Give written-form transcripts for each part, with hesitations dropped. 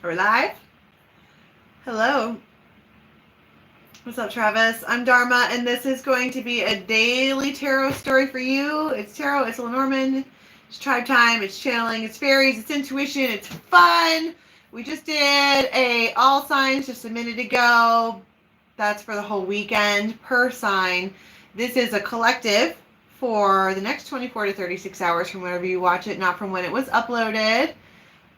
Are we live? Hello. What's up, Travis? I'm Dharma, and this is going to be a daily tarot story for you. It's tarot, it's Lenormand, it's tribe time, it's channeling, it's fairies, it's intuition, it's fun. We just did a all signs just a minute ago. That's for the whole weekend per sign. This is a collective for the next 24 to 36 hours from whenever you watch it, not from when it was uploaded.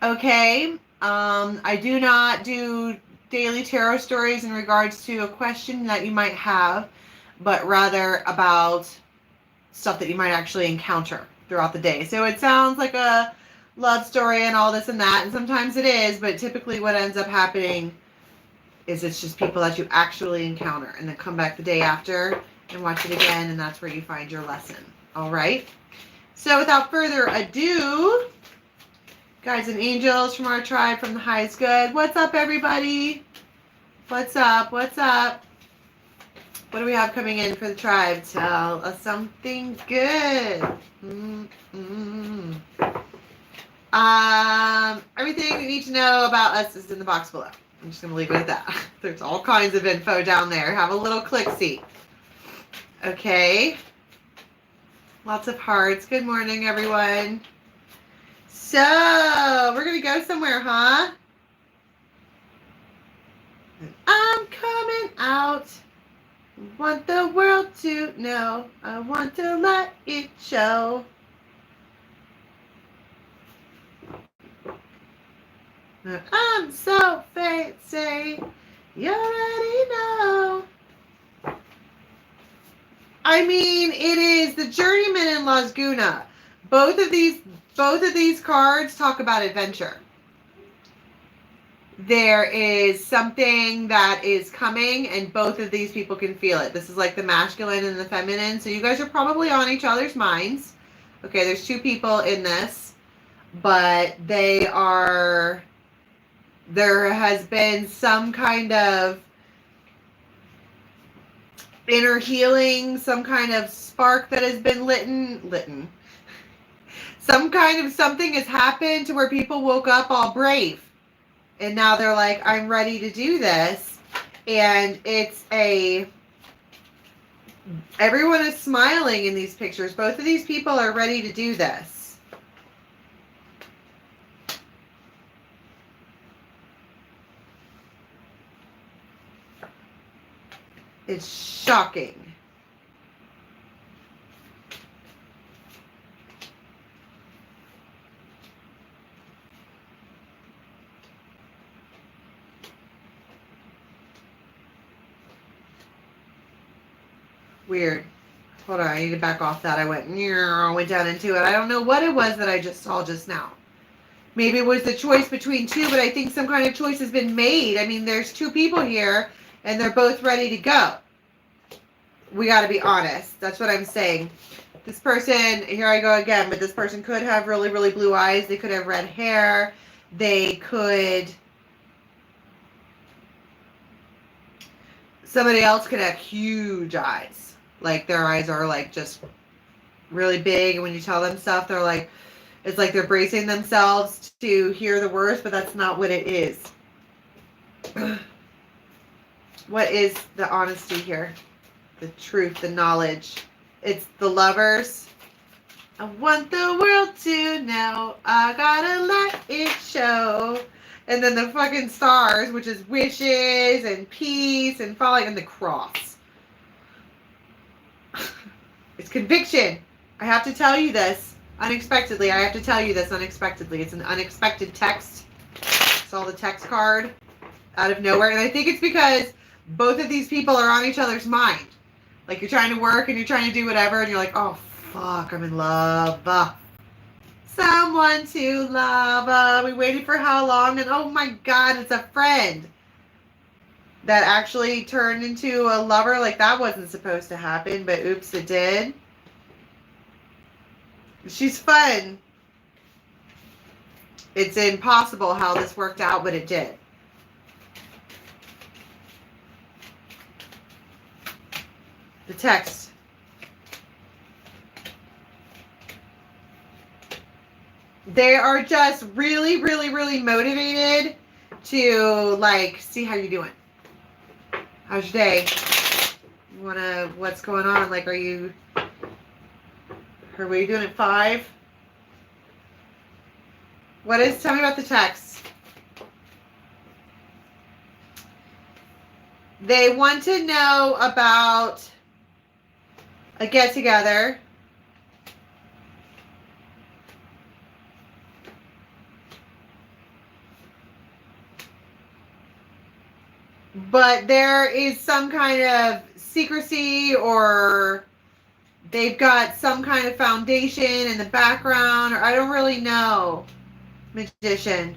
Okay. I do not do daily tarot stories in regards to a question that you might have, but rather about stuff that you might actually encounter throughout the day. So it sounds like a love story and all this and that, and sometimes it is, but typically what ends up happening is it's just people that you actually encounter and then come back the day after and watch it again, and that's where you find your lesson. All right? So without further ado, guides and angels from our tribe, from the highest good. What's up, everybody? What's up? What's up? What do we have coming in for the tribe? Tell us something good. Everything you need to know about us is in the box below. I'm just going to leave it at that. There's all kinds of info down there. Have a little click-see. Okay. Lots of hearts. Good morning, everyone. So, we're going to go somewhere, huh? I'm coming out. Want the world to know. I want to let it show. I'm so fancy. You already know. I mean, it is the Journeyman in Lasguna. Both of these cards talk about adventure. There is something that is coming, and both of these people can feel it. This is like the masculine and the feminine, so you guys are probably on each other's minds. Okay, there's two people in this, but there has been some kind of inner healing, some kind of spark that has been lit. Some kind of something has happened to where people woke up all brave. And now they're like, I'm ready to do this. And everyone is smiling in these pictures. Both of these people are ready to do this. It's shocking. Weird. Hold on, I need to back off that. I went down into it. I don't know what it was that I just saw just now. Maybe it was the choice between two, but I think some kind of choice has been made. I mean, there's two people here, and they're both ready to go. We got to be honest. That's what I'm saying. This person, here I go again, but this person could have really, really blue eyes. They could have red hair. Somebody else could have huge eyes. Like their eyes are like just really big. And when you tell them stuff, they're like, it's like they're bracing themselves to hear the worst, but that's not what it is. What is the honesty here? The truth, the knowledge. It's the Lovers. I want the world to know. I gotta let it show. And then the fucking stars, which is wishes and peace and falling, and the cross. It's conviction. I have to tell you this unexpectedly. I have to tell you this unexpectedly. It's an unexpected text. Saw the text card out of nowhere. And I think it's because both of these people are on each other's mind. Like you're trying to work and you're trying to do whatever and you're like, oh, fuck, I'm in love. Someone to love. We waited for how long? And oh my God, it's a friend that actually turned into a lover. Like that wasn't supposed to happen, but oops, it did. She's fun. It's impossible how this worked out, but it did. The text. They are just really, really, really motivated to like see how you're doing. How's your day? What's going on? Like, what are you doing at 5? Tell me about the text. They want to know about a get together. But there is some kind of secrecy, or they've got some kind of foundation in the background, or I don't really know. Magician.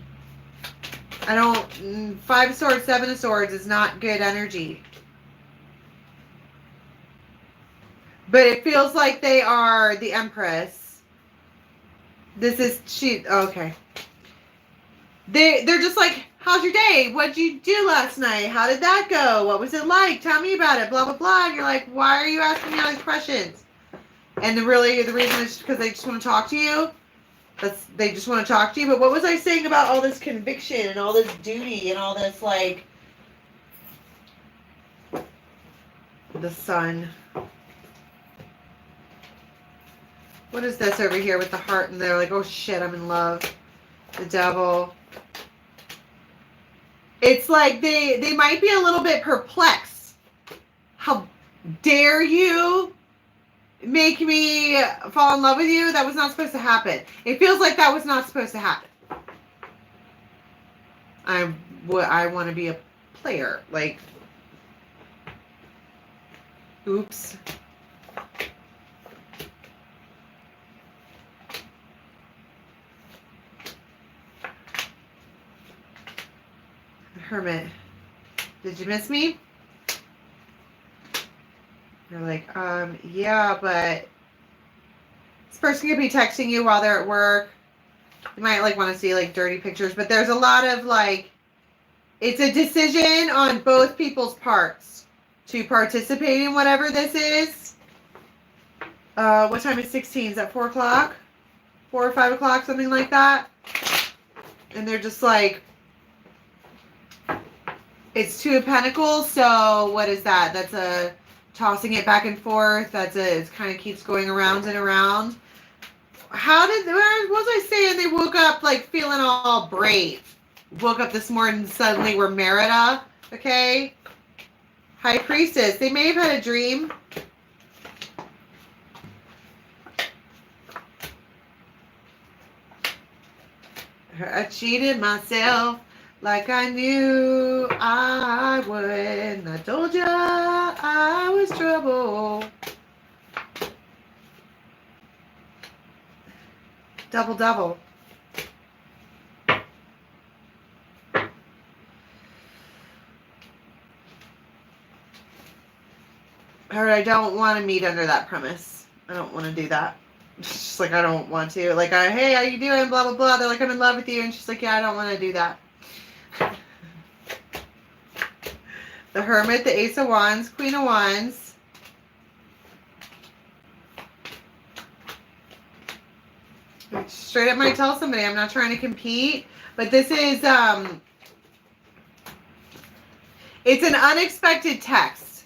I don't... 5 of Swords, 7 of Swords is not good energy. But it feels like they are the Empress. This is... Okay. They're just like, how's your day? What'd you do last night? How did that go? What was it like? Tell me about it. Blah, blah, blah. And you're like, why are you asking me all these questions? And the reason is because they just want to talk to you. They just want to talk to you. But what was I saying about all this conviction and all this duty and all this, like, the Sun? What is this over here with the heart? And they're like, oh shit, I'm in love. The Devil. It's like they might be a little bit perplexed. How dare you make me fall in love with you? That was not supposed to happen. It feels like that was not supposed to happen. I want to be a player. Like, oops. Hermit. Did you miss me? You're like, yeah, but this person could be texting you while they're at work. You might like want to see like dirty pictures, but there's a lot of like, it's a decision on both people's parts to participate in whatever this is. What time is 16? Is that 4 o'clock? 4 or 5 o'clock, something like that. And they're just like, it's 2 of Pentacles, so what is that? That's a tossing it back and forth. It kind of keeps going around and around. What was I saying? They woke up like feeling all brave. Woke up this morning and suddenly were Merida. Okay? High Priestess. They may have had a dream. I cheated myself. Like I knew I would. And I told ya I was trouble. Double, double. Or I don't want to meet under that premise. I don't want to do that. It's just like, I don't want to. Like, hey, how you doing? Blah, blah, blah. They're like, I'm in love with you. And she's like, yeah, I don't want to do that. The Hermit, the Ace of Wands, Queen of Wands. Straight up might tell somebody, I'm not trying to compete, but this is, it's an unexpected text.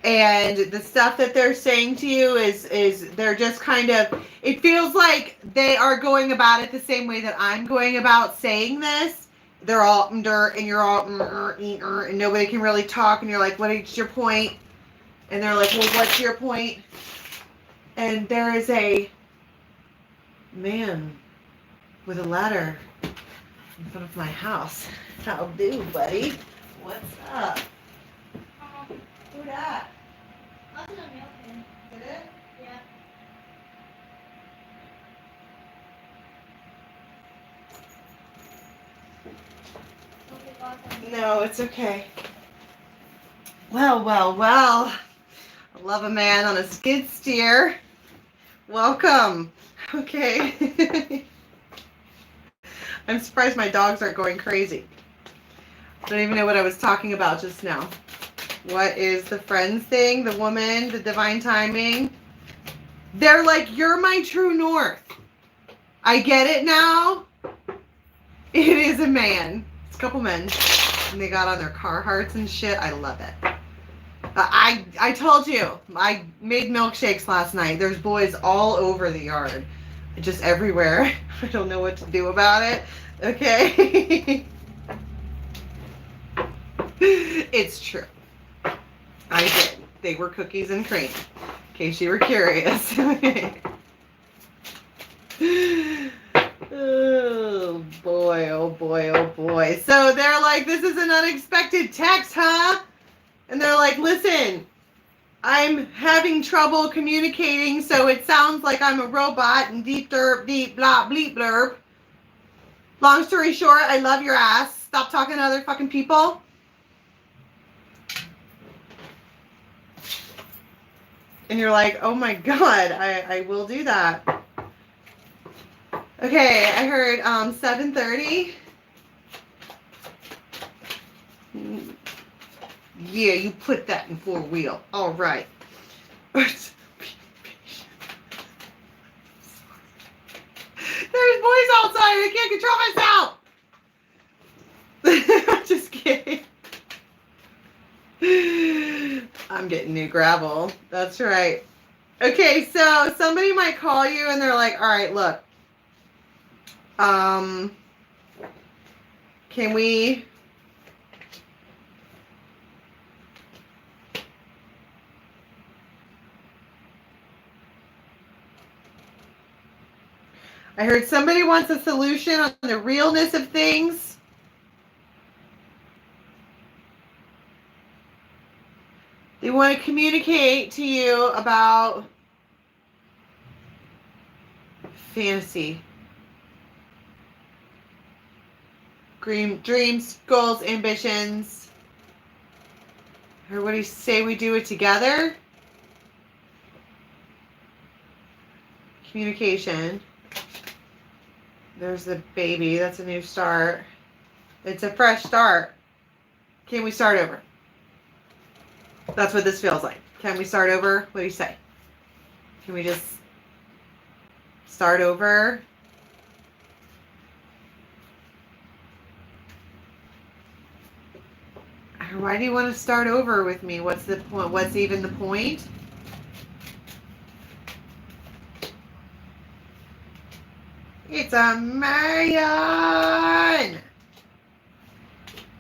And the stuff that they're saying to you is they're just kind of, it feels like they are going about it the same way that I'm going about saying this. They're all and you're all and nobody can really talk, and you're like, what is your point? And they're like, well, what's your point? And there is a man with a ladder in front of my house. How do, buddy? What's up? Who that? I'll do a nail pin. Did it? Yeah. No, it's okay. Well, well, well. I love a man on a skid steer. Welcome. Okay. I'm surprised my dogs aren't going crazy. I don't even know what I was talking about just now. What is the friends thing? The woman, the divine timing. They're like, you're my true north. I get it now. It is a man. It's a couple men. And they got on their Carhartts and shit. I love it. I told you, I made milkshakes last night. There's boys all over the yard. Just everywhere. I don't know what to do about it. Okay. It's true. I did. They were cookies and cream. In case you were curious. Oh boy, oh boy, oh boy. So they're like, this is an unexpected text, huh? And they're like, listen, I'm having trouble communicating, so it sounds like I'm a robot and deep derp, deep blah, bleep blurb. Long story short, I love your ass. Stop talking to other fucking people. And you're like, oh my God, I will do that. Okay, I heard 7:30. Yeah, you put that in 4-wheel. All right. There's boys outside. I can't control myself. I'm just kidding. I'm getting new gravel. That's right. Okay, so somebody might call you and they're like, all right, look. Can we... I heard somebody wants a solution on the realness of things. They want to communicate to you about fantasy. Dreams, goals, ambitions. Or what do you say we do it together? Communication. There's the baby. That's a new start. It's a fresh start. Can we start over? That's what this feels like. Can we start over? What do you say? Can we just start over? Why do you want to start over with me? What's the point? What's even the point? It's a man.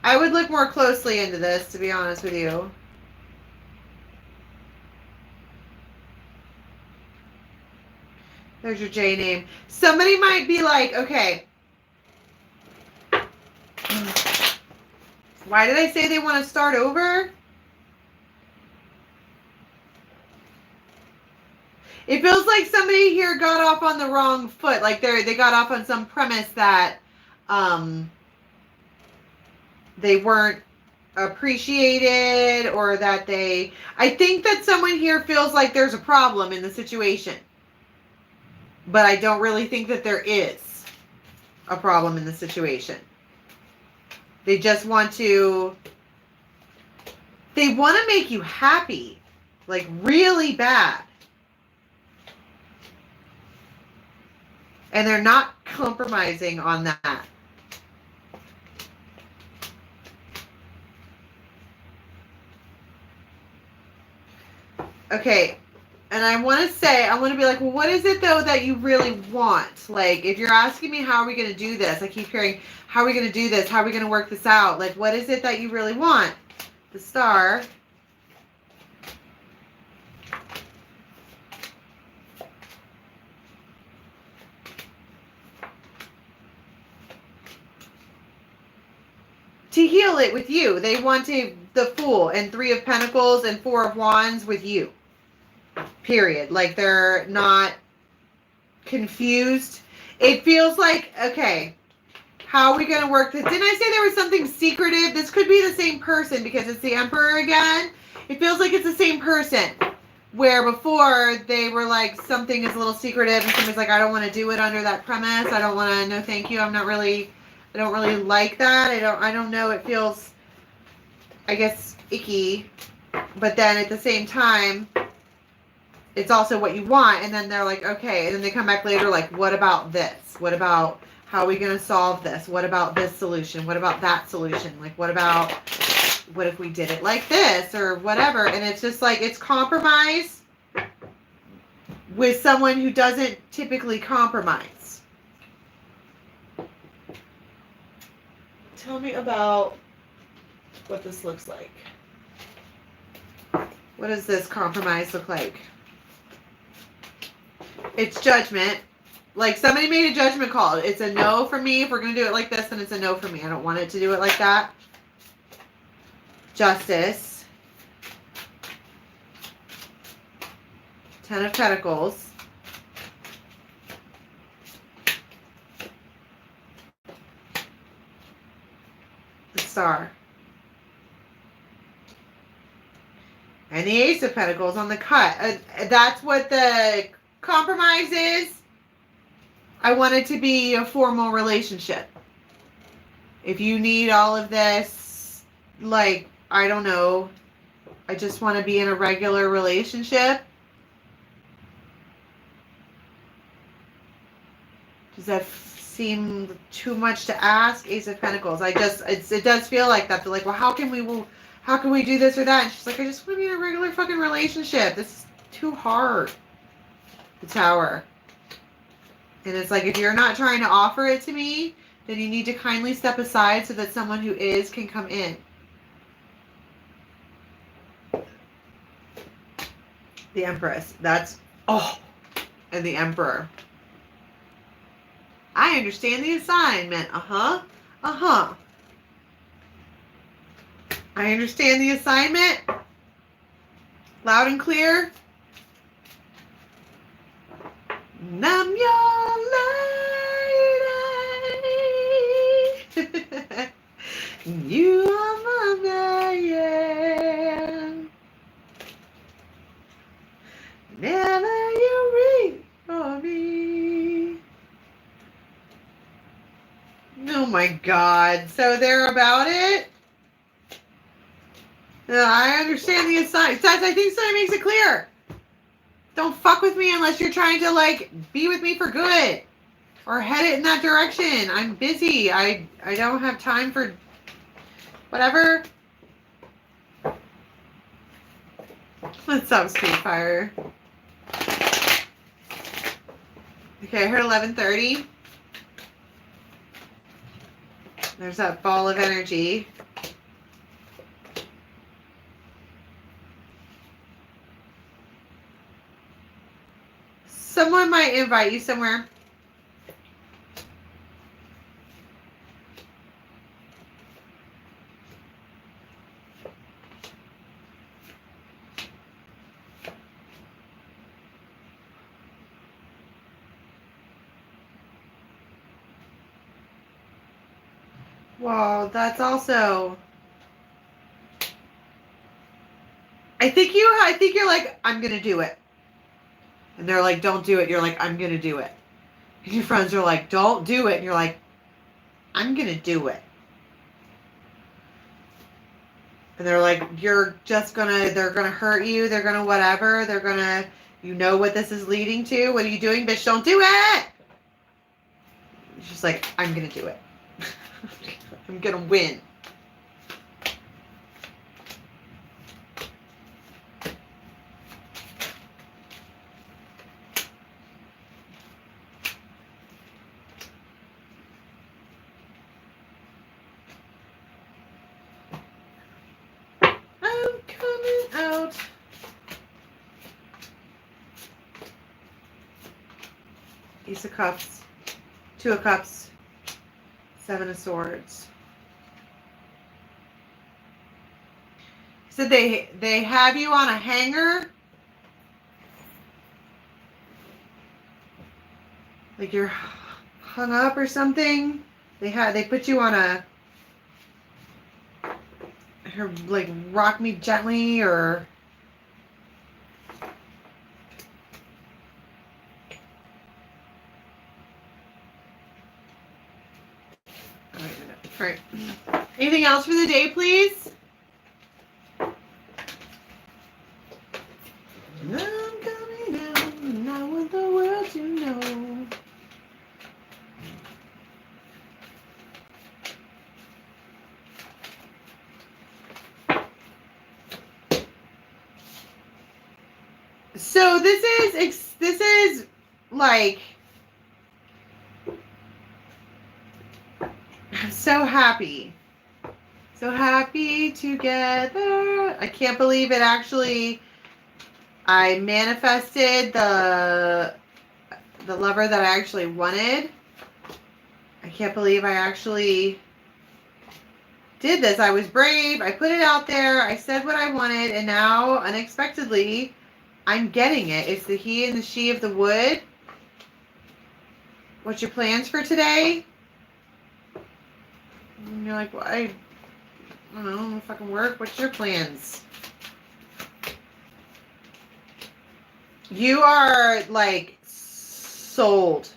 I would look more closely into this, to be honest with you. There's your J name. Somebody might be like, okay, why did I say they want to start over? It feels like somebody here got off on the wrong foot. Like they got off on some premise that they weren't appreciated, or that I think that someone here feels like there's a problem in the situation. But I don't really think that there is a problem in the situation. They just want to make you happy, like really bad. And they're not compromising on that. Okay. And I want to be like, well, what is it though that you really want? Like, if you're asking me, how are we going to do this? I keep hearing, how are we going to do this? How are we going to work this out? Like, what is it that you really want? The star. To heal it with you. They want the Fool and 3 of Pentacles and 4 of Wands with you. Period. Like, they're not confused. It feels like, okay, how are we going to work this? Didn't I say there was something secretive? This could be the same person because it's the Emperor again. It feels like it's the same person. Where before they were like, something is a little secretive and somebody's like, I don't want to do it under that premise. I don't want to, no thank you. I don't really like that. I don't know. It feels, I guess, icky. But then at the same time, it's also what you want. And then they're like, okay. And then they come back later like, what about this? What about How are we going to solve this? What about this solution? What about that solution? Like, what if we did it like this or whatever? And it's just like, it's compromise with someone who doesn't typically compromise. Tell me about what this looks like. What does this compromise look like? It's judgment. Like, somebody made a judgment call. It's a no for me. If we're going to do it like this, then it's a no for me. I don't want it to do it like that. Justice. 10 of Pentacles. The Star. And the Ace of Pentacles on the cut. That's what the compromise is. I want it to be a formal relationship. If you need all of this, like, I don't know, I just want to be in a regular relationship. Does that seem too much to ask? Ace of Pentacles. It does feel like that. They're like, well, how can we do this or that? And she's like, I just want to be in a regular fucking relationship. This is too hard. The Tower. And it's like, if you're not trying to offer it to me, then you need to kindly step aside so that someone who is can come in. The Empress. And the Emperor. I understand the assignment. I understand the assignment. Loud and clear. And I'm your lady. You are my man. Never you read for me. Oh my God. So they're about it? I understand the assignment. I think somebody makes it clear. Don't fuck with me unless you're trying to, like, be with me for good. Or head it in that direction. I'm busy. I don't have time for whatever. What's up, Street Fire? Okay, I heard 11:30. There's that ball of energy. Someone might invite you somewhere. Well, that's also. I think you're like, I'm gonna do it. And they're like, don't do it. You're like, I'm gonna do it. And your friends are like, don't do it. And you're like, I'm gonna do it. And they're like, they're gonna hurt you. They're gonna whatever. You know what this is leading to. What are you doing, bitch? Don't do it. She's like, I'm gonna do it. I'm gonna win. I'm coming out. Ace of Cups. 2 of Cups. 7 of Swords. So they have you on a hanger. Like you're hung up or something. They put you on a like rock me gently or all right. Anything else for the day, please? I'm coming out, and I want the world to know. So this is like, I'm so happy. So happy together. I can't believe it actually. I manifested the lover that I actually wanted. I can't believe I actually did this. I was brave. I put it out there. I said what I wanted, and now unexpectedly I'm getting it. It's the he and the she of the wood. What's your plans for today? And you're like, well, I don't know, fucking work. What's your plans? You are like sold.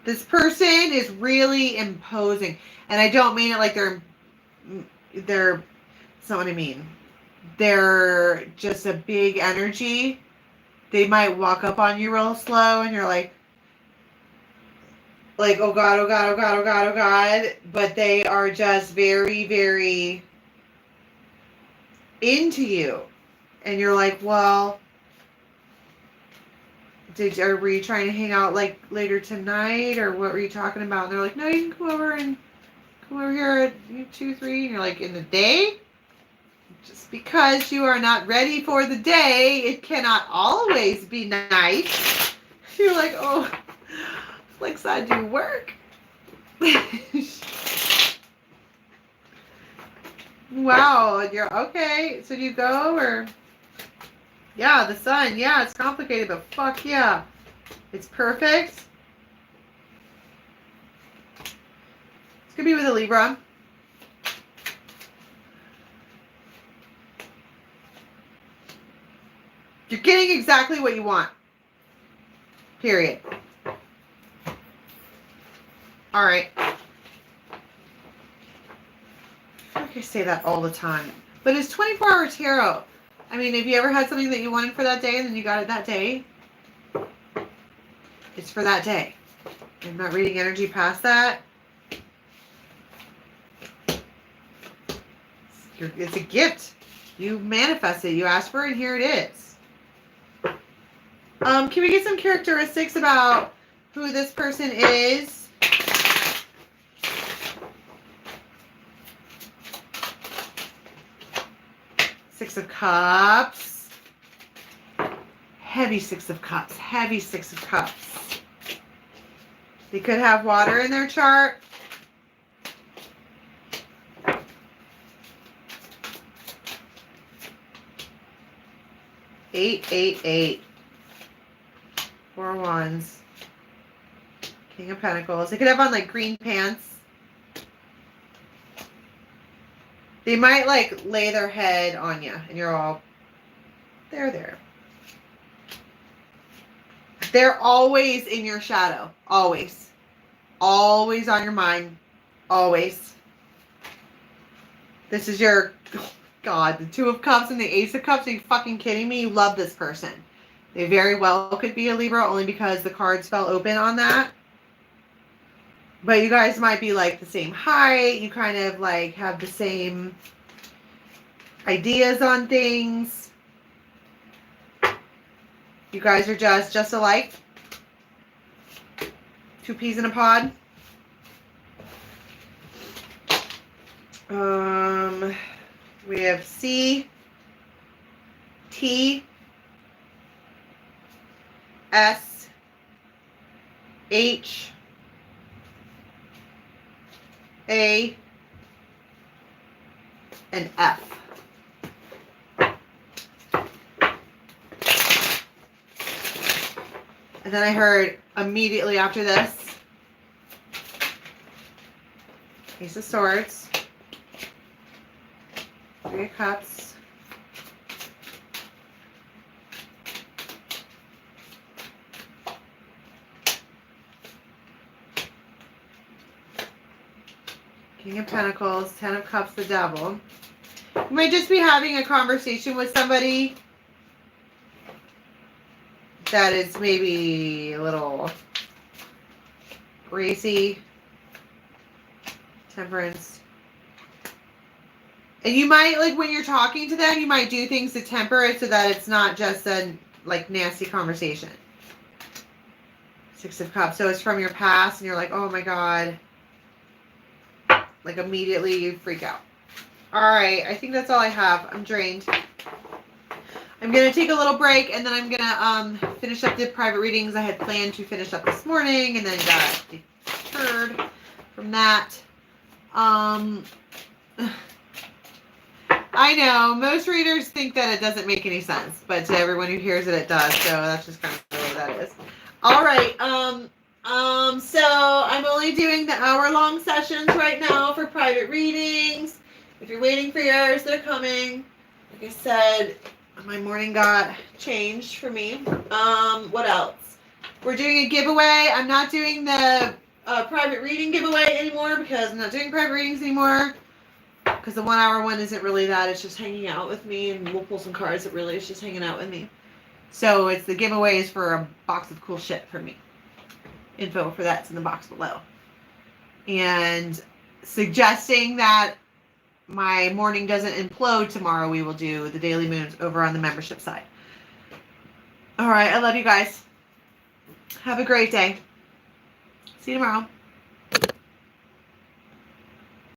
This person is really imposing. And I don't mean it like they're, that's not what I mean. They're just a big energy. They might walk up on you real slow and you're like, oh God, oh God, oh God, oh God, oh God. But they are just very, very into you. And you're like, well, were you trying to hang out like later tonight, or what were you talking about? And they're like, no, you can come over here at 2, 3. And you're like, in the day? Just because you are not ready for the day, it cannot always be night. You're like, oh, Flex, I do work. Wow, you're okay. So do you go, or? Yeah, the sun. Yeah, it's complicated, but fuck yeah. It's perfect. It's gonna be with a Libra. You're getting exactly what you want. Period. All right. I feel like I say that all the time. But it's 24-hour tarot. I mean, have you ever had something that you wanted for that day and then you got it that day? It's for that day. I'm not reading energy past that. It's a gift. You manifest it. You ask for it, and here it is. Can we get some characteristics about who this person is? Six of Cups. Heavy Six of Cups. Heavy Six of Cups. They could have water in their chart. Eight, 4 wands. King of Pentacles. They could have on like green pants. They might like lay their head on you and you're all, there. They're always in your shadow. Always. Always on your mind. Always. This is your, oh God, the Two of Cups and the Ace of Cups. Are you fucking kidding me? You love this person. They very well could be a Libra only because the cards fell open on that. But you guys might be like the same height. You kind of like have the same ideas on things. You guys are just alike. 2 peas in a pod. We have C, T, S, H, A, and F. And then I heard immediately after this, Ace of Swords, 3 of Cups, King of Pentacles, 10 of Cups, the Devil. You might just be having a conversation with somebody that is maybe a little racy. Temperance. And you might, like, when you're talking to them, you might do things to temper it so that it's not just a, like, nasty conversation. Six of Cups. So it's from your past, and you're like, oh my God. Like, immediately you freak out. All right. I think that's all I have. I'm drained. I'm going to take a little break, and then I'm going to finish up the private readings I had planned to finish up this morning, and then got deterred from that. I know, most readers think that it doesn't make any sense, but to everyone who hears it, it does, so that's just kind of what that is. All right, so I'm only doing the hour-long sessions right now for private readings. If you're waiting for yours, they're coming. Like I said, my morning got changed for me. What else? We're doing a giveaway. I'm not doing the private reading giveaway anymore because I'm not doing private readings anymore. Because the 1 hour one isn't really that. It's just hanging out with me, and we'll pull some cards that really is just hanging out with me. So it's the giveaways for a box of cool shit for me. Info for that's in the box below. And suggesting that my morning doesn't implode tomorrow, we will do the daily moons over on the membership side. All right. I love you guys. Have a great day. See you tomorrow.